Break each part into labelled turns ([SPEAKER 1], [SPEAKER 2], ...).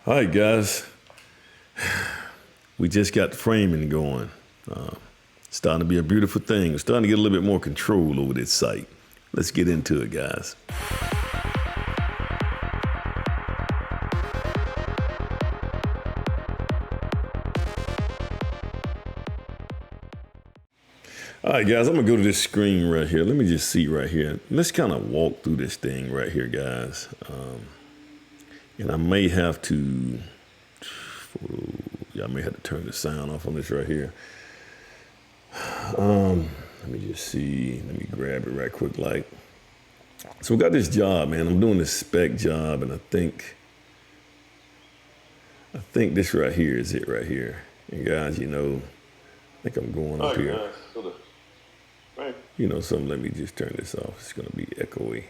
[SPEAKER 1] All right, guys. We just got the framing going. Starting to be a beautiful thing. We're starting to get a little bit more control over this site. Let's get into it, guys. All right, guys, I'm going to go to this screen right here. Let me just see right here. Let's kind of walk through this thing right here, guys. And I may have to, I may have to turn the sound off on this right here. Let me just see. Let me grab it right quick. So we got this job, man. I'm doing this spec job, and I think this right here is it right here. And guys, I think I'm going up here.
[SPEAKER 2] Right.
[SPEAKER 1] Something. Let me just turn this off. It's gonna be echoey.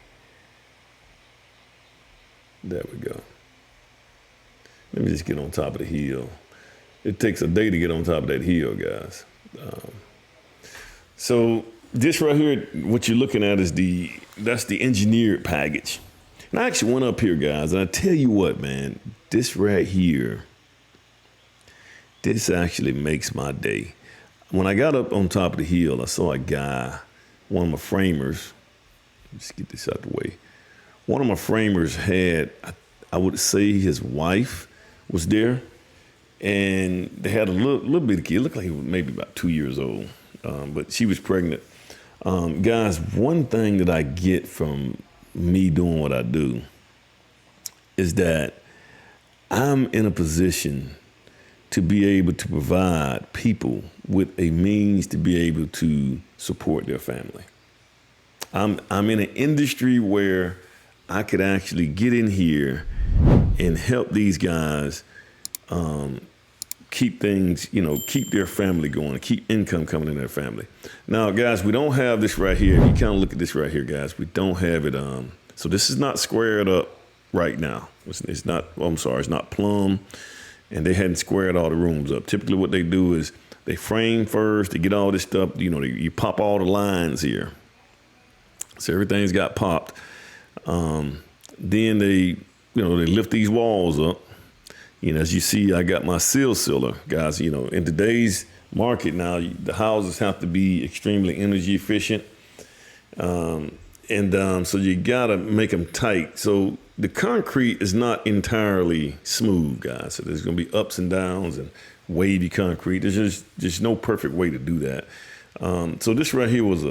[SPEAKER 1] There we go. Let me just get on top of the hill. It takes a day to get on top of that hill, guys. So this right here, what you're looking at is that's the engineered package. And I actually went up here, guys, and I tell you what, man, this right here, this actually makes my day. When I got up on top of the hill, I saw a guy, one of my framers. Let's get this out the way. One of my framers had, I would say his wife was there, and they had a little bitty kid. It looked like he was maybe about 2 years old, but she was pregnant. Guys, one thing that I get from me doing what I do is that I'm in a position to be able to provide people with a means to be able to support their family. I'm in an industry where I could actually get in here and help these guys keep things, keep their family going, keep income coming in their family. Now, guys, we don't have this right here. If you kind of look at this right here, guys, we don't have it. So this is not squared up right now. It's not, it's not plumb, and they hadn't squared all the rooms up. Typically what they do is they frame first, they get all this stuff, you pop all the lines here. So everything's got popped. Then they lift these walls up. As you see, I got my seal sealer, guys. In today's market now, the houses have to be extremely energy efficient. So you gotta make them tight. So the concrete is not entirely smooth, guys. So there's gonna be ups and downs and wavy concrete. There's just no perfect way to do that. So this right here was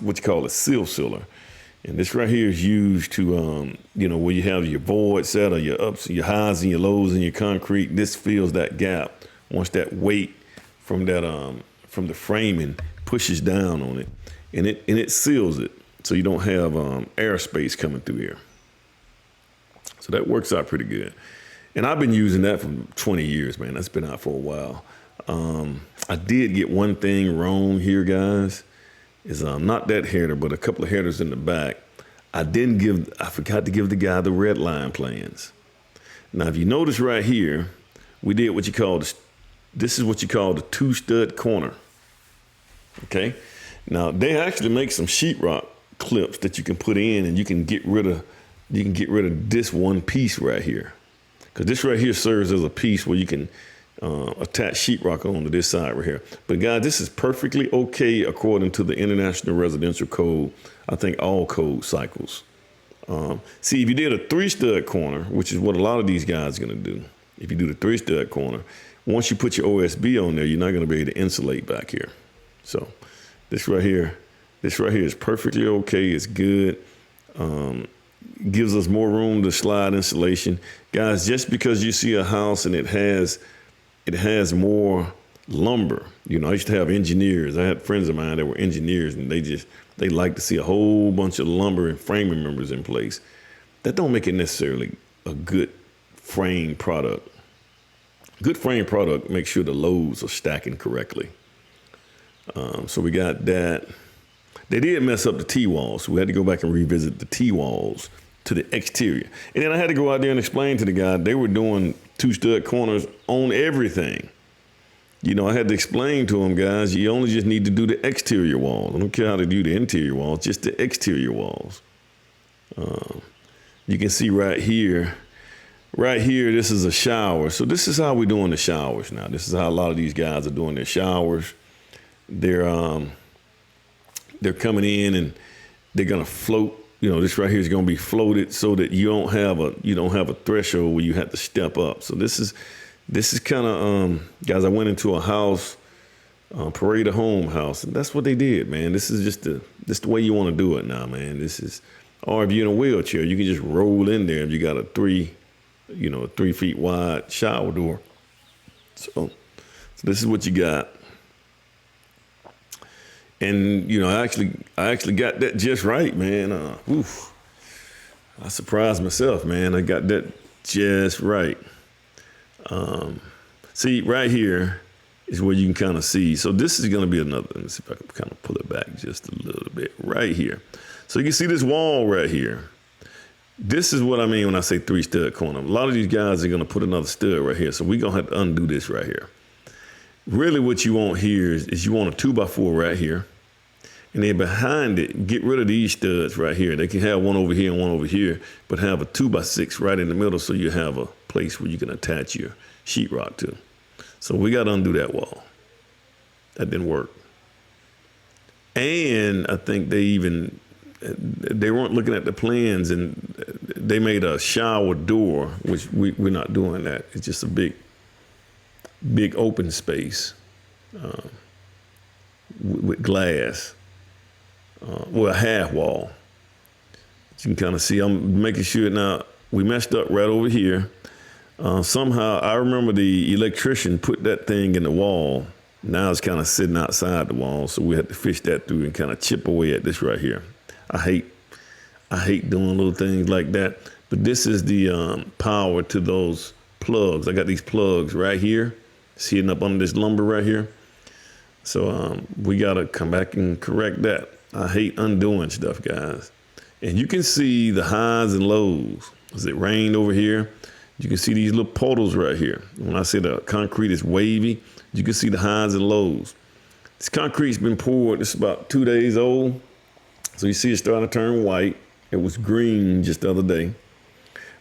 [SPEAKER 1] what you call a seal sealer. And this right here is used to, where you have your void set or your ups, your highs and your lows in your concrete. This fills that gap once that weight from the framing pushes down on it, and it seals it, so you don't have airspace coming through here. So that works out pretty good. And I've been using that for 20 years, man. That's been out for a while. I did get one thing wrong here, guys. Is not that header, but a couple of headers in the back. I forgot to give the guy the red line plans. Now, if you notice right here, we did what you call this is what you call the 2-stud corner. Okay. Now they actually make some sheetrock clips that you can put in, and you can get rid of this one piece right here, because this right here serves as a piece where you can attach sheetrock onto this side right here. But guys, this is perfectly okay according to the International Residential Code. I think all code cycles. See, if you did a 3-stud corner, which is what a lot of these guys are gonna do, if you do the 3-stud corner, once you put your OSB on there, you're not gonna be able to insulate back here. So this right here is perfectly okay. It's good. Gives us more room to slide insulation. Guys, just because you see a house and it has more lumber. I used to have engineers. I had friends of mine that were engineers, and they like to see a whole bunch of lumber and framing members in place. That don't make it necessarily a good frame product. Good frame product makes sure the loads are stacking correctly. So we got that. They did mess up the T-walls, so we had to go back and revisit the T-walls to the exterior. And then I had to go out there and explain to the guy, they were doing 2-stud corners on everything. I had to explain to them, guys, you only just need to do the exterior walls. I don't care how to do the interior walls, just the exterior walls. You can see right here, Right here, this is a shower. So this is how we're doing the showers now. This is how a lot of these guys are doing their showers. They're coming in and they're gonna float. You know, this right here is gonna be floated so that you don't have a threshold where you have to step up. So this is kind of guys. I went into a house, Parade of Home house, and that's what they did, man. This is just the way you want to do it now, man. This is, or if you're in a wheelchair, you can just roll in there if you got a 3 feet wide shower door. So this is what you got. And I actually got that just right, man. I surprised myself, man. I got that just right. See, right here is where you can kind of see. So this is going to be another. Let me see if I can kind of pull it back just a little bit right here. So you can see this wall right here. This is what I mean when I say 3 stud corner. A lot of these guys are going to put another stud right here. So we're going to have to undo this right here. Really what you want here is you want a 2x4 right here. And then behind it, get rid of these studs right here. They can have one over here and one over here, but have a 2x6 right in the middle so you have a place where you can attach your sheetrock to. So we got to undo that wall. That didn't work. And I think they weren't looking at the plans, and they made a shower door, which we're not doing that. It's just a big open space with glass. A half wall. As you can kind of see, I'm making sure now we messed up right over here. Somehow, I remember the electrician put that thing in the wall. Now it's kind of sitting outside the wall, so we had to fish that through and kind of chip away at this right here. I hate doing little things like that, but this is the power to those plugs. I got these plugs right here, sitting up under this lumber right here. So we got to come back and correct that. I hate undoing stuff, guys. And you can see the highs and lows. As it rained over here, you can see these little puddles right here. When I say the concrete is wavy, you can see the highs and lows. This concrete's been poured. It's about 2 days old. So you see it's starting to turn white. It was green just the other day.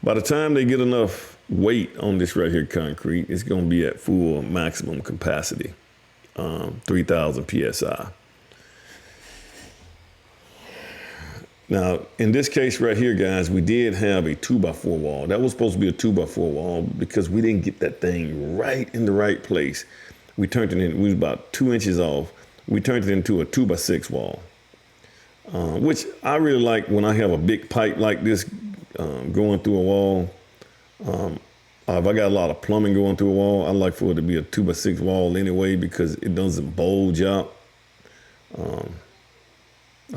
[SPEAKER 1] By the time they get enough weight on this right here concrete, it's going to be at full maximum capacity, 3,000 PSI. Now, in this case right here, guys, we did have a 2x4 wall. That was supposed to be a 2x4 wall because we didn't get that thing right in the right place. We turned it in, we was about 2 inches off. We turned it into a 2x6 wall, which I really like when I have a big pipe like this going through a wall. If I got a lot of plumbing going through a wall, I like for it to be a 2x6 wall anyway because it doesn't bulge out.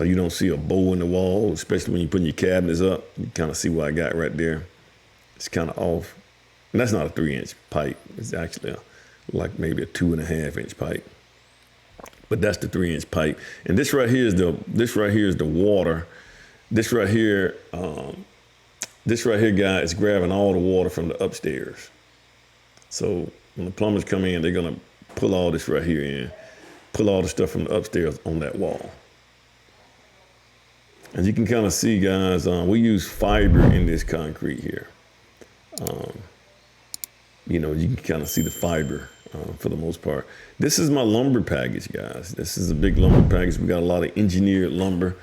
[SPEAKER 1] You don't see a bowl in the wall, especially when you're putting your cabinets up. You kind of see what I got right there. It's kind of off. And that's not a 3-inch pipe. It's actually like maybe a 2.5-inch pipe. But that's the 3-inch pipe. And this right here is the water. This right here, guy, is grabbing all the water from the upstairs. So when the plumbers come in, they're gonna pull all this right here in, pull all the stuff from the upstairs on that wall. As you can kind of see, guys, we use fiber in this concrete here. You can kind of see the fiber for the most part. This is my lumber package, guys. This is a big lumber package. We got a lot of engineered lumber.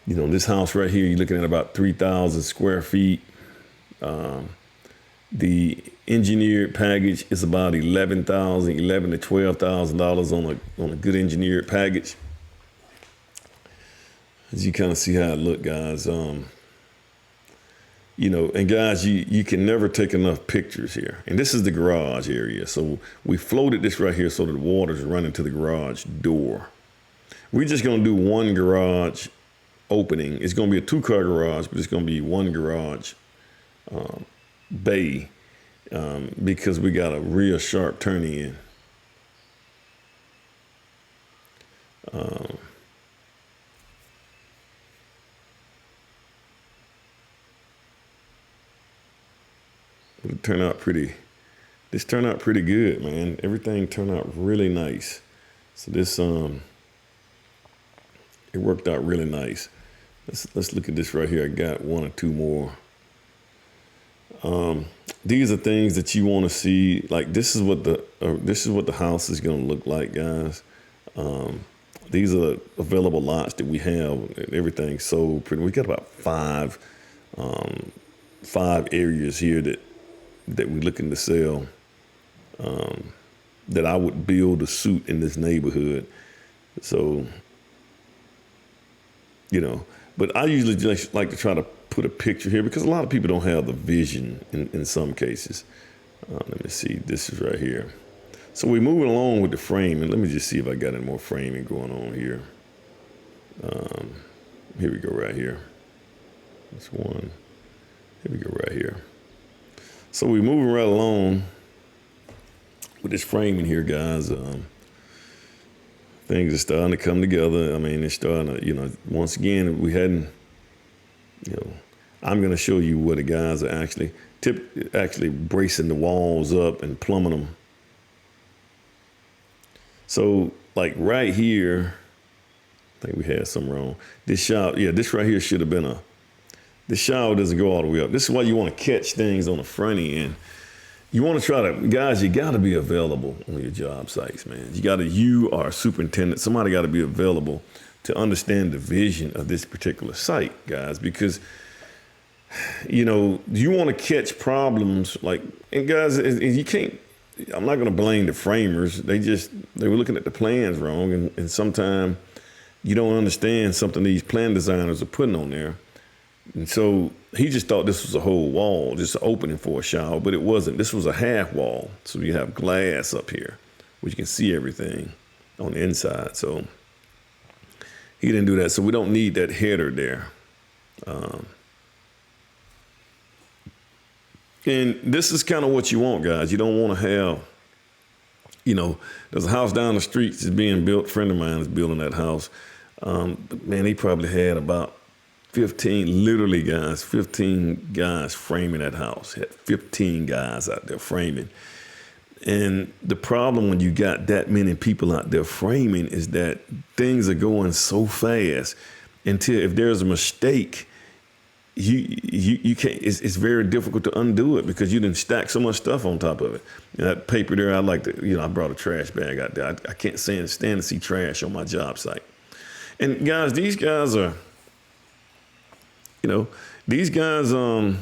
[SPEAKER 1] This house right here, you're looking at about 3,000 square feet. The engineered package is about $11,000 to $12,000 on a good engineered package. As you kind of see how it look, guys. And guys, you can never take enough pictures here. And this is the garage area. So we floated this right here so that the water's running to the garage door. We're just going to do one garage opening. It's going to be a 2-car garage, but it's going to be one garage bay because we got a real sharp turn in. This turned out pretty good, man. Everything turned out really nice. So this, it worked out really nice. Let's look at this right here. I got 1 or 2 more. these are things that you want to see. Like this is what the house is going to look like, guys. These are available lots that we have. Everything sold pretty. We got about five areas here that we're looking to sell. That I would build a suit in this neighborhood. So, but I usually just like to try to put a picture here because a lot of people don't have the vision in some cases. Let me see. This is right here. So we're moving along with the framing. Let me just see if I got any more framing going on here. Here we go right here. That's one. Here we go right here. So we're moving right along with this framing here, guys. Things are starting to come together. I mean, it's starting to, once again, we hadn't, I'm going to show you where the guys are actually bracing the walls up and plumbing them. So, like right here, I think we had something wrong. This shower, this right here should have been the shower doesn't go all the way up. This is why you want to catch things on the front end. You want to try to, guys, you got to be available on your job sites, man. You are a superintendent. Somebody got to be available to understand the vision of this particular site, guys, because, you want to catch problems and guys, you can't, I'm not going to blame the framers. They were looking at the plans wrong. And sometimes you don't understand something these plan designers are putting on there. And so he just thought this was a whole wall, just an opening for a shower, but it wasn't. This was a half wall. So you have glass up here, which you can see everything on the inside. So he didn't do that. So we don't need that header there. And this is kind of what you want, guys. You don't want to have, there's a house down the street that's being built. A friend of mine is building that house. Man, he probably had about 15 guys framing that house. He had 15 guys out there framing. And the problem when you got that many people out there framing is that things are going so fast until if there's a mistake, you can't. It's very difficult to undo it because you didn't stack so much stuff on top of it. That paper there, I like to. I brought a trash bag out there. I can't stand to see trash on my job site. And guys, these guys are, these guys are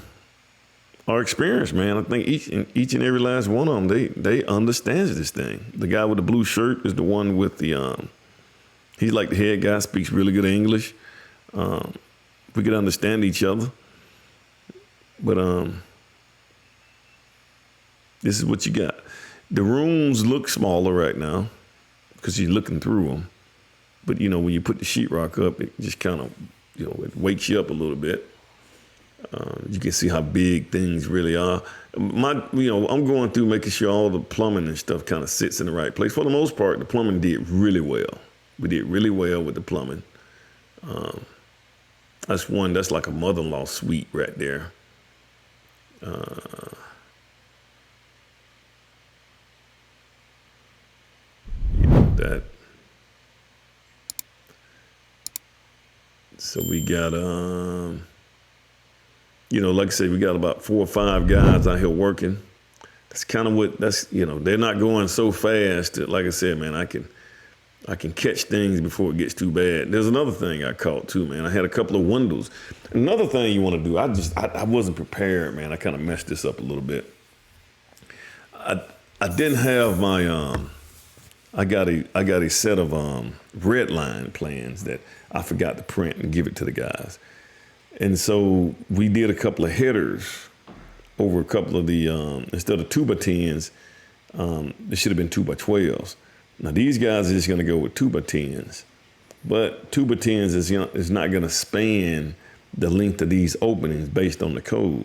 [SPEAKER 1] experienced, man. I think each and every last one of them, they understand this thing. The guy with the blue shirt is the one with the. He's like the head guy, speaks really good English. We could understand each other. But this is what you got. The rooms look smaller right now because you're looking through them. But, when you put the sheetrock up, it just kind of, it wakes you up a little bit. You can see how big things really are. I'm going through making sure all the plumbing and stuff kind of sits in the right place. For the most part, the plumbing did really well. We did really well with the plumbing. That's like a mother-in-law suite right there. That. So we got, like I said, we got about 4 or 5 guys out here working. That's kind of they're not going so fast that, like I said, man, I can catch things before it gets too bad. There's another thing I caught too, man. I had a couple of windows. Another thing you want to do, I wasn't prepared, man. I kind of messed this up a little bit. I didn't have my, I got a set of red line plans that I forgot to print and give it to the guys. And so we did a couple of headers over a couple of the, instead of 2x10s, it should have been 2x12s. Now these guys are just going to go with 2x10s, but 2x10s is not going to span the length of these openings based on the code.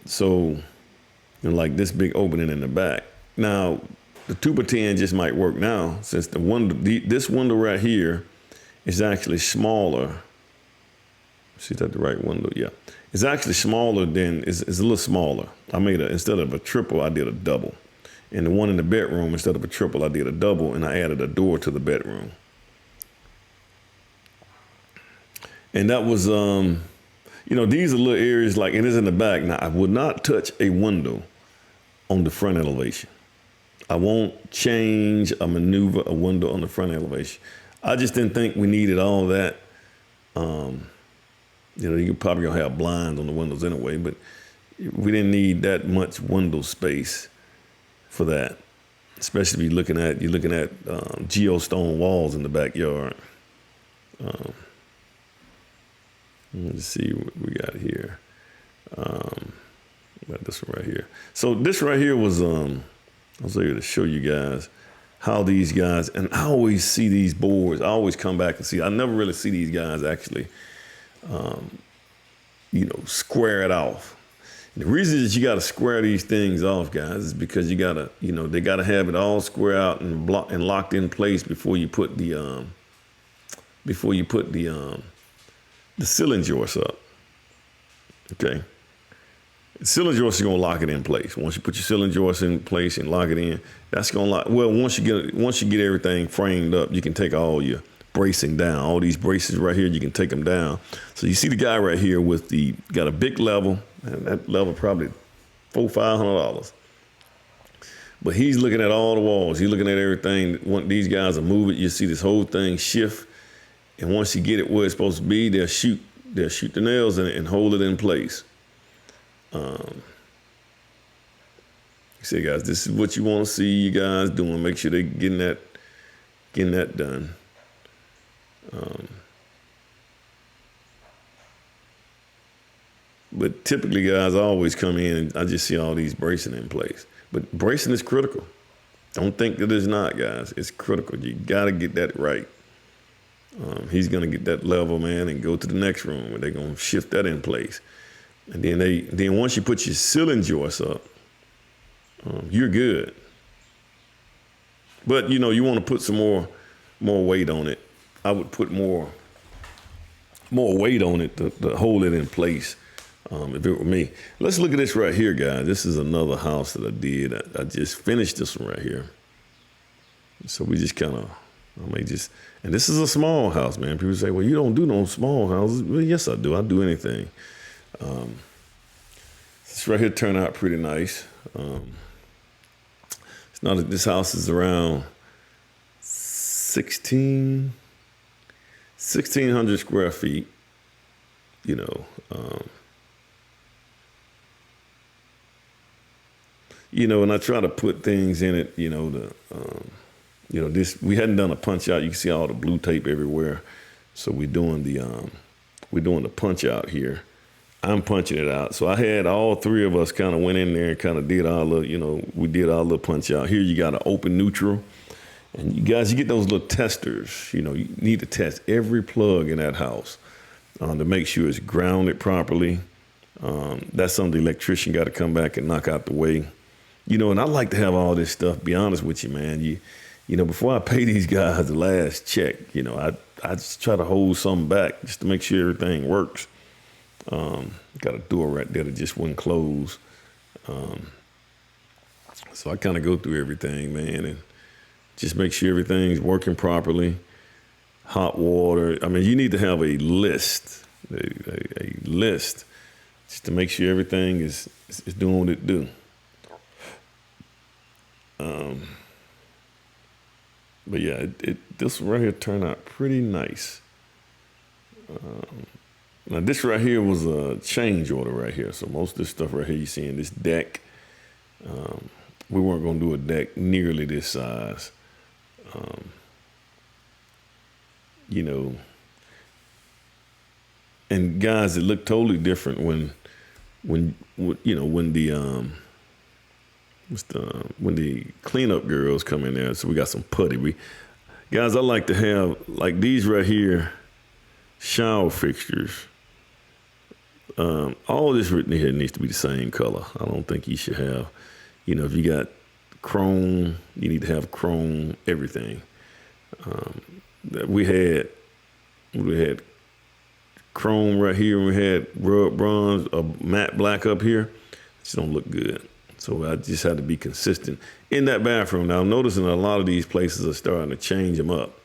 [SPEAKER 1] So like this big opening in the back. Now the 2x10 just might work now since this window right here is actually smaller. See, is that the right window? Yeah. It's actually smaller it's a little smaller. Instead of a triple, I did a double. And the one in the bedroom, instead of a triple, I did a double, and I added a door to the bedroom. And that was, these are little areas like, and it's in the back. Now, I would not touch a window on the front elevation. I won't change or maneuver a window on the front elevation. I just didn't think we needed all that. You probably gonna have blinds on the windows anyway, but we didn't need that much window space for that. Especially if you're looking at geostone walls in the backyard. Let's see what we got here. Got this one right here. So this right here was I was able to show you guys how these guys, and I always see these boards. I always come back and see. I never really see these guys actually, square it off. And the reason that you got to square these things off, guys, is because you gotta, they gotta have it all square out and locked in place before you put the ceiling joist up. Okay. The ceiling joist is gonna lock it in place. Once you put your ceiling joist in place and lock it in, that's gonna lock. Well, once you get everything framed up, you can take all your bracing down. All these braces right here, you can take them down. So you see the guy right here got a big level, and that level probably $400-$500. But he's looking at all the walls. He's looking at everything. When these guys will move it, you see this whole thing shift. And once you get it where it's supposed to be, they'll shoot the nails in it and hold it in place. See, guys, this is what you want to see you guys doing. Make sure they're getting that done. But typically, guys, I always come in and I just see all these bracing in place. But bracing is critical. Don't think that it's not, guys. It's critical. You got to get that right. He's going to get that level, man, and go to the next room where they're going to shift that in place. And then once you put your ceiling joist up, you're good. But, you want to put some more weight on it. I would put more weight on it to hold it in place if it were me. Let's look at this right here, guys. This is another house that I did. I just finished this one right here. So we just kind of, and this is a small house, man. People say, well, you don't do no small houses. Well, yes, I do. I do anything. This right here turned out pretty nice. This house is around 1,600 square feet, and I try to put things in it, this, we hadn't done a punch out. You can see all the blue tape everywhere. So we're doing the punch out here. I'm punching it out. So I had all three of us kind of went in there and kind of did our little, we did our little punch out. Here you got an open neutral. And you guys, you get those little testers. You need to test every plug in that house to make sure it's grounded properly. That's something the electrician got to come back and knock out the way. And I like to have all this stuff, be honest with you, man. Before I pay these guys the last check, I just try to hold something back just to make sure everything works. Got a door right there that just wouldn't close. So I kind of go through everything, man, and just make sure everything's working properly. Hot water. I mean, you need to have a list, a list, just to make sure everything is doing what it do. But yeah, this right here turned out pretty nice. Now this right here was a change order right here. So most of this stuff right here you see in this deck, we weren't going to do a deck nearly this size. And guys, it looked totally different when the cleanup girls come in there. So we got some putty. Guys, I like to have like these right here, shower fixtures. All this written here needs to be the same color. I don't think you should have, if you got chrome, you need to have chrome everything. We had chrome right here, and we had rub bronze, matte black up here. It just don't look good. So I just had to be consistent in that bathroom. Now I'm noticing a lot of these places are starting to change them up.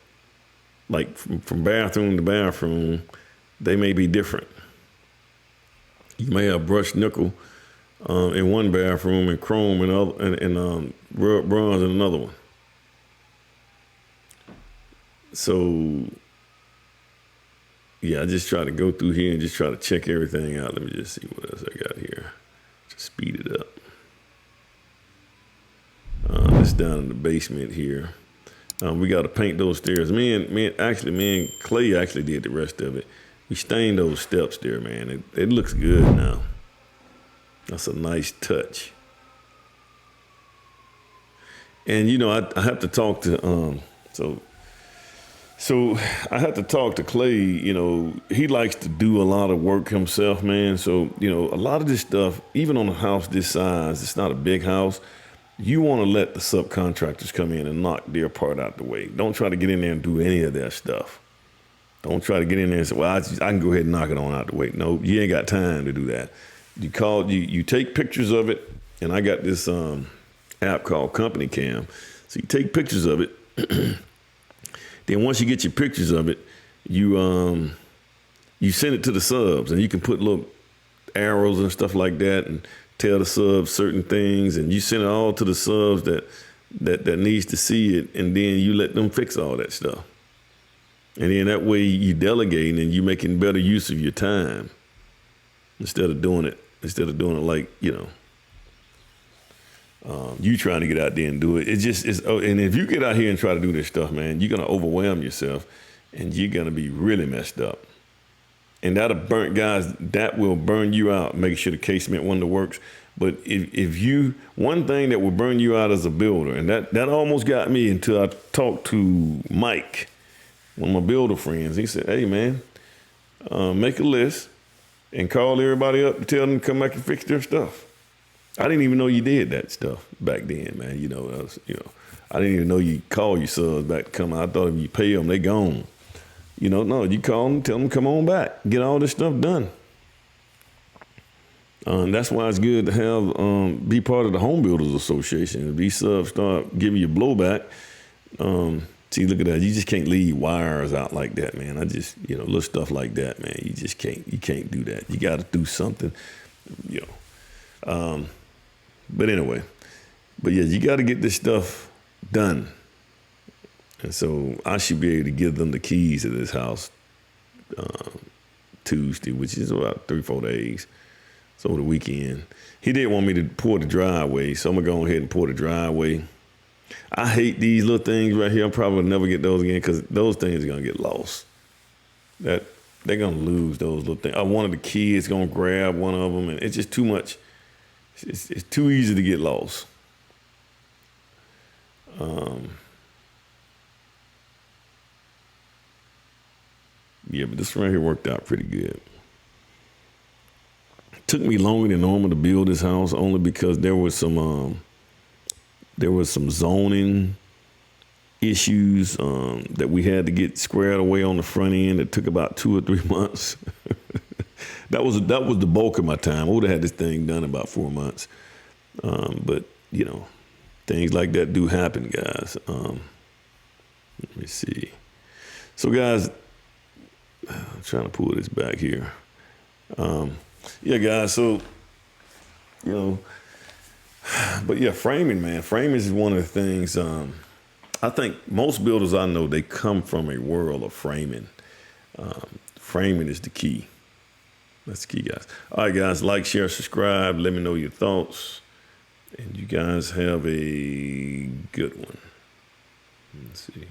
[SPEAKER 1] Like from bathroom to bathroom, they may be different. You may have brushed nickel in one bathroom and chrome in other, and bronze in another one. So, yeah, I just try to go through here and just try to check everything out. Let me just see what else I got here. Just speed it up. It's down in the basement here. We got to paint those stairs. Me and Clay actually did the rest of it. We stained those steps there, man. It looks good now. That's a nice touch. And you know, I have to talk to so I have to talk to Clay. You know, he likes to do a lot of work himself, man. So you know, a lot of this stuff, even on a house this size, it's not a big house. You want to let the subcontractors come in and knock their part out the way. Don't try to get in there and do any of that stuff. Don't try to get in there and say, well, I can go ahead and knock it on out the way. No, you ain't got time to do that. You take pictures of it, and I got this app called Company Cam. So you take pictures of it. Then once you get your pictures of it, you send it to the subs, and you can put little arrows and stuff like that and tell the subs certain things, and you send it all to the subs that needs to see it, and then you let them fix all that stuff. And then that way you delegating and you making better use of your time instead of doing it like, you know, you trying to get out there and do it. And if you get out here and try to do this stuff, man, you're going to overwhelm yourself and you're going to be really messed up. And that will burn you out. Make sure the casement window works. But one thing that will burn you out as a builder, and that almost got me until I talked to Mike, one of my builder friends. He said, hey, man, make a list and call everybody up and tell them to come back and fix their stuff. I didn't even know you did that stuff back then, man. You know, I didn't even know you call your subs back to come out. I thought if you pay them, they gone. You know, no, you call them, tell them come on back, get all this stuff done. That's why it's good to have be part of the Home Builders Association. If these subs start giving you blowback, see, look at that. You just can't leave wires out like that, man. Little stuff like that, man. You just can't. You can't do that. You got to do something, you know. But anyway, yeah, you got to get this stuff done. And so I should be able to give them the keys to this house Tuesday, which is about 3-4 days. So over the weekend. He did want me to pour the driveway, so I'm going to go ahead and pour the driveway. I hate these little things right here. I'm probably never get those again because those things are going to get lost. They're going to lose those little things. One of the kids going to grab one of them, and it's just too much. It's too easy to get lost. Yeah, but this one right here worked out pretty good. It took me longer than normal to build this house only because there was some zoning issues that we had to get squared away on the front end. It took about 2 or 3 months. That was the bulk of my time. I would have had this thing done in about 4 months. But you know, things like that do happen, guys. Let me see. So, guys, I'm trying to pull this back here. Yeah, guys. So, you know, but yeah, framing, man. Framing is one of the things. I think most builders I know, they come from a world of framing. Framing is the key. That's the key, guys. All right, guys. Like, share, subscribe. Let me know your thoughts. And you guys have a good one. Let's see.